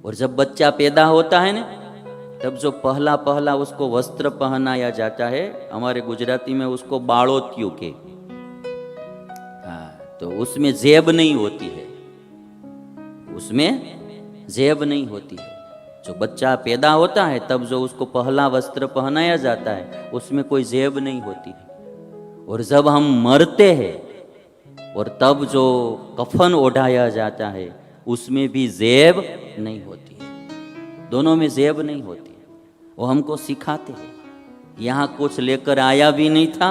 और जब बच्चा पैदा होता है ना, तब जो पहला पहला उसको वस्त्र पहनाया जाता है, हमारे गुजराती में उसको बाड़ोत्यू के। हाँ, तो उसमें जेब नहीं होती है, उसमें जेब नहीं होती है। जो बच्चा पैदा होता है तब जो उसको पहला वस्त्र पहनाया जाता है, उसमें कोई जेब नहीं होती है। और जब हम मरते हैं और तब जो कफन ओढ़ाया जाता है, उसमें भी जेब नहीं होती है। दोनों में जेब नहीं होती है। वो हमको सिखाते हैं। यहाँ कुछ लेकर आया भी नहीं था,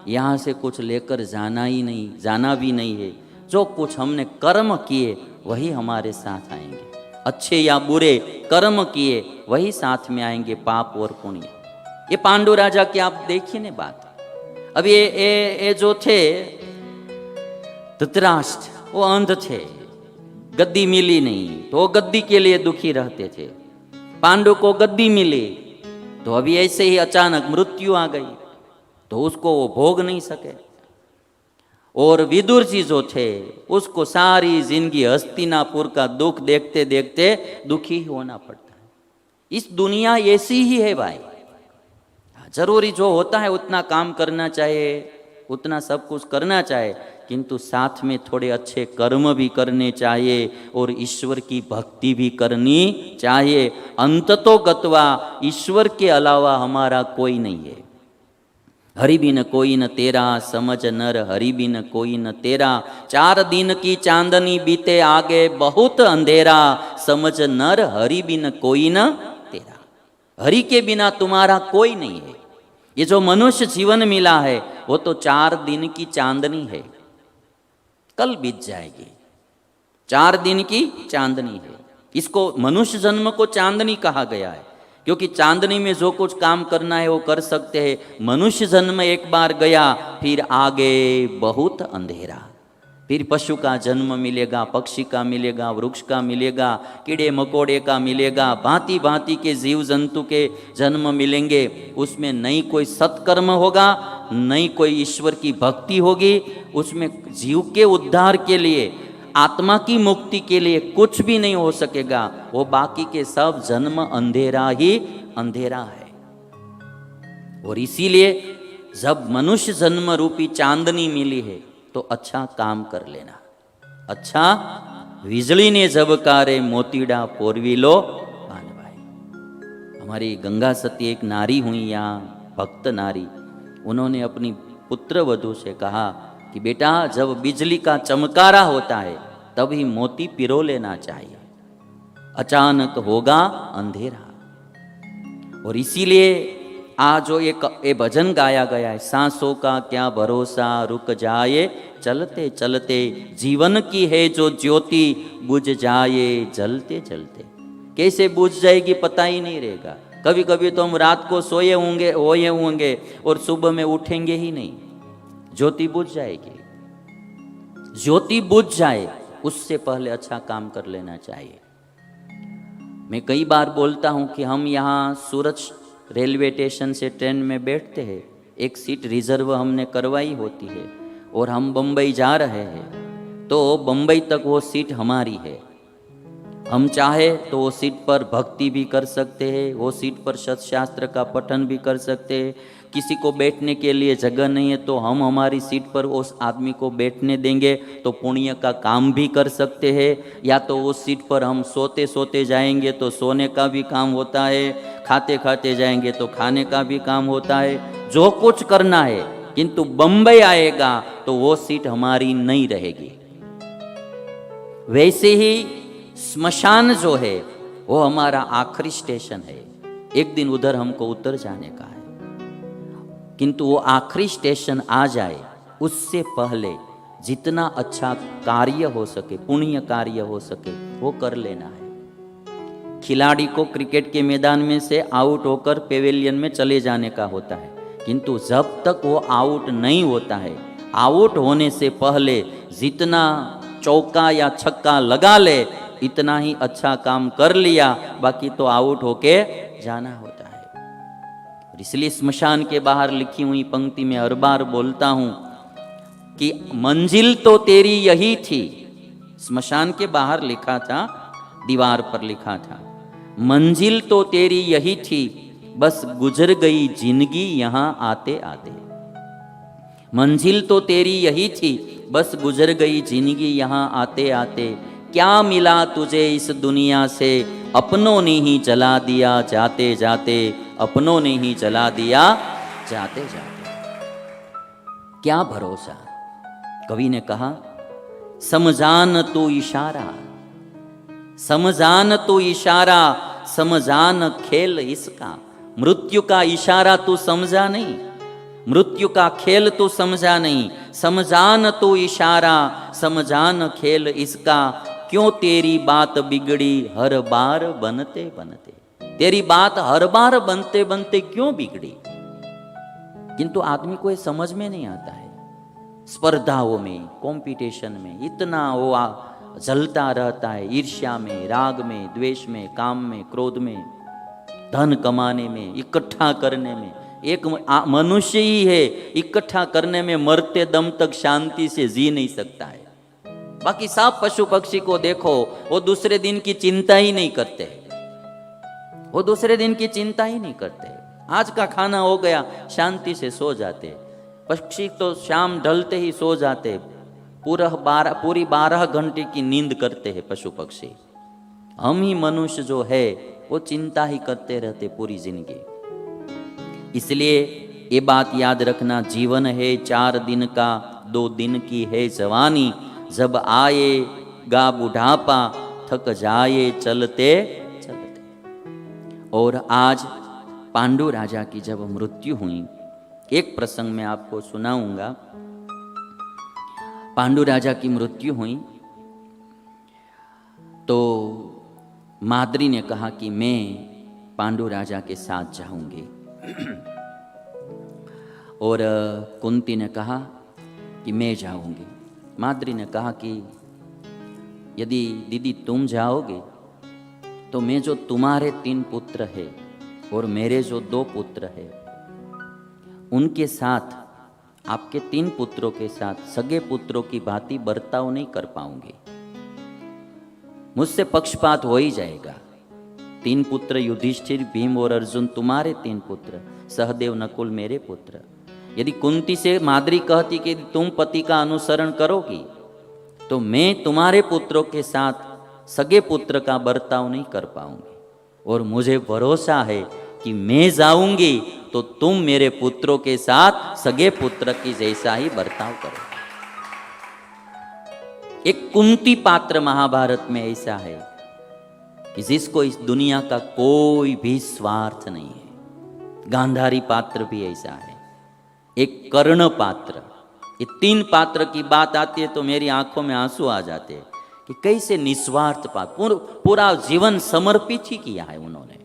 यहाँ से कुछ लेकर जाना भी नहीं है। जो कुछ हमने कर्म किए वही हमारे साथ आएंगे। अच्छे या बुरे कर्म किए वही साथ में आएंगे, पाप और पुण्य। ये पांडु राजा की आप देखिए ना बात। अब ये जो थे धृतराष्ट्र, वो अंध थे, गद्दी मिली नहीं तो वो गद्दी के लिए दुखी रहते थे। पांडु को गद्दी मिली तो अभी ऐसे ही अचानक मृत्यु आ गई तो उसको वो भोग नहीं सके। और विदुर जी जो थे, उसको सारी जिंदगी हस्तिनापुर का दुख देखते देखते दुखी होना पड़ता है। इस दुनिया ऐसी ही है भाई। जरूरी जो होता है उतना काम करना चाहिए, उतना सब कुछ करना चाहिए, किंतु साथ में थोड़े अच्छे कर्म भी करने चाहिए और ईश्वर की भक्ति भी करनी चाहिए। अंततो गत्वा ईश्वर के अलावा हमारा कोई नहीं है। हरि बिन कोई न तेरा, समझ नर हरि बिन कोई न तेरा। 4 दिन की चांदनी बीते आगे बहुत अंधेरा, समझ नर हरि बिन कोई न तेरा। हरि के बिना तुम्हारा कोई नहीं है। ये जो मनुष्य जीवन मिला है वो तो 4 दिन की चांदनी है, कल बीत जाएगी। 4 दिन की चांदनी है। इसको मनुष्य जन्म को चांदनी कहा गया है, क्योंकि चांदनी में जो कुछ काम करना है वो कर सकते हैं। मनुष्य जन्म एक बार गया, फिर आगे बहुत अंधेरा। फिर पशु का जन्म मिलेगा, पक्षी का मिलेगा, वृक्ष का मिलेगा, कीड़े मकोड़े का मिलेगा, भांति भांति के जीव जंतु के जन्म मिलेंगे। उसमें नहीं कोई सत्कर्म होगा, नहीं कोई ईश्वर की भक्ति होगी। उसमें जीव के उद्धार के लिए, आत्मा की मुक्ति के लिए कुछ भी नहीं हो सकेगा। वो बाकी के सब जन्म अंधेरा ही अंधेरा है। और इसीलिए जब मनुष्य जन्म रूपी चांदनी मिली है तो अच्छा काम कर लेना। अच्छा વીજળી ने झबकारे मोतीडा पोरवीलो भाई। हमारी गंगा सती एक नारी हुई यहाँ, भक्त नारी। उन्होंने अपनी पुत्र वधू से कहा कि बेटा, जब बिजली का चमकारा होता है तभी मोती पिरो लेना चाहिए, अचानक होगा अंधेरा। और इसीलिए आज जो एक भजन गाया गया है, सांसों का क्या भरोसा रुक जाए चलते चलते, जीवन की है जो ज्योति बुझ जाए जलते जलते। कैसे बुझ जाएगी पता ही नहीं रहेगा। कभी कभी तो हम रात को सोए होंगे और सुबह में उठेंगे ही नहीं, ज्योति बुझ जाएगी। ज्योति बुझ जाए उससे पहले अच्छा काम कर लेना चाहिए। मैं कई बार बोलता हूं कि हम यहाँ सूरत रेलवे स्टेशन से ट्रेन में बैठते हैं, एक सीट रिजर्व हमने करवाई होती है और हम बम्बई जा रहे हैं, तो बम्बई तक वो सीट हमारी है। हम चाहे तो वो सीट पर भक्ति भी कर सकते हैं, वो सीट पर सत्शास्त्र का पठन भी कर सकते हैं। किसी को बैठने के लिए जगह नहीं है तो हम हमारी सीट पर उस आदमी को बैठने देंगे तो पुण्य का काम भी कर सकते हैं। या तो उस सीट पर हम सोते सोते जाएंगे तो सोने का भी काम होता है, खाते खाते जाएंगे तो खाने का भी काम होता है। जो कुछ करना है, किंतु बम्बई आएगा तो वो सीट हमारी नहीं रहेगी। वैसे ही स्मशान जो है वो हमारा आखिरी स्टेशन है। एक दिन उधर हमको उतर जाने का है, किंतु वो आखिरी स्टेशन आ जाए उससे पहले जितना अच्छा कार्य हो सके, पुण्य कार्य हो सके, वो कर लेना है। खिलाड़ी को क्रिकेट के मैदान में से आउट होकर पेवेलियन में चले जाने का होता है, किंतु जब तक वो आउट नहीं होता है, आउट होने से पहले जितना चौका या छक्का लगा ले इतना ही अच्छा काम कर लिया, बाकी तो आउट होके जाना होता है। और इसलिए स्मशान के बाहर लिखी हुई पंक्ति में हर बार बोलता हूं कि मंजिल तो तेरी यही थी। स्मशान के बाहर लिखा था दीवार पर लिखा था, मंजिल तो तेरी यही थी, बस गुजर गई जिंदगी यहां आते आते। मंजिल तो तेरी यही थी, बस गुजर गई जिंदगी यहां आते आते। क्या मिला तुझे इस दुनिया से, अपनों ने ही जला दिया जाते जाते, अपनों ने ही जला दिया जाते जाते। क्या भरोसा। कवि ने कहा, समझान तू इशारा, समझान तू इशारा, समझान खेल इसका। मृत्यु का इशारा तू समझा नहीं, मृत्यु का खेल तू समझा नहीं। समझान तू इशारा, समझान खेल इसका। क्यों तेरी बात बिगड़ी हर बार बनते बनते, तेरी बात हर बार बनते बनते क्यों बिगड़ी। किंतु आदमी को ये समझ में नहीं आता है। स्पर्धाओं में, कंपटीशन में इतना वो जलता रहता है, ईर्ष्या में, राग में, द्वेष में, काम में, क्रोध में, धन कमाने में, इकट्ठा करने में। एक मनुष्य ही है इकट्ठा करने में मरते दम तक शांति से जी नहीं सकता है। बाकी सब पशु पक्षी को देखो, वो दूसरे दिन की चिंता ही नहीं करते, वो दूसरे दिन की चिंता ही नहीं करते। आज का खाना हो गया, शांति से सो जाते। पक्षी तो शाम ढलते ही सो जाते, पूरी 12 घंटे की नींद करते हैं पशु पक्षी। हम ही मनुष्य जो है वो चिंता ही करते रहते पूरी जिंदगी। इसलिए ये बात याद रखना, जीवन है 4 दिन का, 2 दिन की है जवानी। जब आएगा बुढ़ापा, थक जाए चलते चलते। और आज पांडु राजा की जब मृत्यु हुई, एक प्रसंग में आपको सुनाऊंगा। पांडु राजा की मृत्यु हुई तो माद्री ने कहा कि मैं पांडु राजा के साथ जाऊंगी। और कुंती ने कहा कि मैं जाऊंगी। माद्री ने कहा कि यदि दीदी तुम जाओगे तो मैं जो तुम्हारे 3 पुत्र है और मेरे जो 2 पुत्र है, उनके साथ, आपके 3 पुत्रों के साथ सगे पुत्रों की भांति बर्ताव नहीं कर पाऊंगी। मुझसे पक्षपात हो ही जाएगा। 3 पुत्र युधिष्ठिर, भीम और अर्जुन तुम्हारे 3 पुत्र, सहदेव, नकुल मेरे पुत्र। यदि कुंती से माद्री कहती कि तुम पति का अनुसरण करोगी तो मैं तुम्हारे पुत्रों के साथ सगे पुत्र का बर्ताव नहीं कर पाऊंगी। और मुझे भरोसा है कि मैं जाऊंगी तो तुम मेरे पुत्रों के साथ सगे पुत्र की जैसा ही बर्ताव करो। एक कुंती पात्र महाभारत में ऐसा है कि जिसको इस दुनिया का कोई भी स्वार्थ नहीं है। गांधारी पात्र भी ऐसा है, एक कर्ण पात्र। ये 3 पात्र की बात आती है तो मेरी आंखों में आंसू आ जाते हैं कि कैसे निस्वार्थ पात्र, पूरा जीवन समर्पित ही किया है उन्होंने।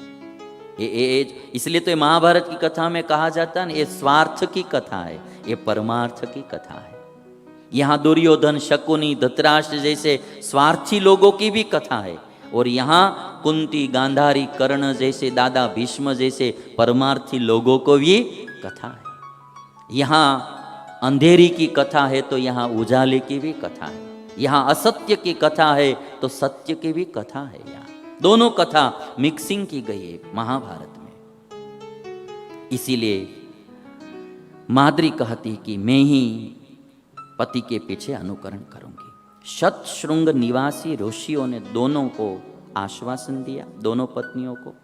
इसलिए तो ये महाभारत की कथा में कहा जाता है ना, ये स्वार्थ की कथा है, ये परमार्थ की कथा है। यहाँ दुर्योधन, शकुनी, धृतराष्ट्र जैसे स्वार्थी लोगों की भी कथा है, और यहाँ कुंती, गांधारी, कर्ण जैसे, दादा भीष्म जैसे परमार्थी लोगों को भी कथा है। यहाँ अंधेरी की कथा है तो यहाँ उजाले की भी कथा है। यहाँ असत्य की कथा है तो सत्य की भी कथा है। यहाँ दोनों कथा मिक्सिंग की गई है महाभारत में। इसीलिए माद्री कहती कि मैं ही पति के पीछे अनुकरण करूंगी। शतशृंग निवासी ऋषियों ने दोनों को आश्वासन दिया, दोनों पत्नियों को,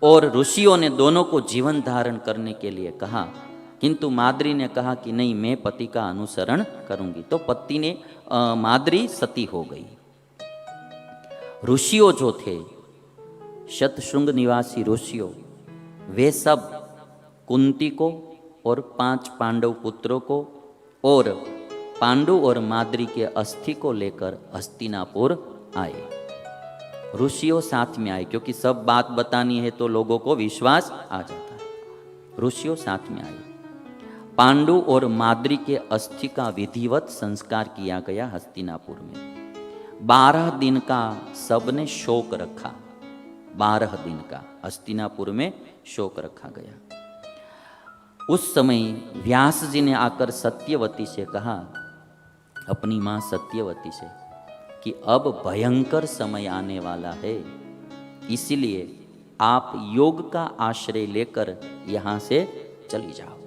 और ऋषियों ने दोनों को जीवन धारण करने के लिए कहा। किंतु माद्री ने कहा कि नहीं, मैं पति का अनुसरण करूंगी। तो पति ने माद्री सती हो गई। ऋषियों जो थे, शतशृंग निवासी ऋषियों, वे सब कुंती को और 5 पांडव पुत्रों को और पांडु और माद्री के अस्थि को लेकर हस्तिनापुर आए। ऋषियों साथ में आए, क्योंकि सब बात बतानी है तो लोगों को विश्वास आ जाता है। ऋषियों साथ में आए। पांडु और माद्री के अस्थि का विधिवत संस्कार किया गया हस्तिनापुर में। 12 दिन का सबने शोक रखा। 12 दिन का हस्तिनापुर में शोक रखा गया। उस समय व्यास जी ने आकर सत्यवती से कहा, अपनी मां सत्यवती से, कि अब भयंकर समय आने वाला है, इसलिए आप योग का आश्रय लेकर यहाँ से चली जाओ।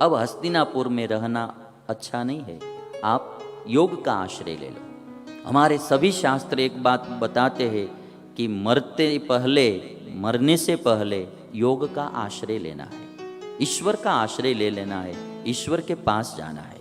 अब हस्तिनापुर में रहना अच्छा नहीं है, आप योग का आश्रय ले लो। हमारे सभी शास्त्र एक बात बताते हैं कि मरने से पहले योग का आश्रय लेना है, ईश्वर का आश्रय ले लेना है, ईश्वर के पास जाना है।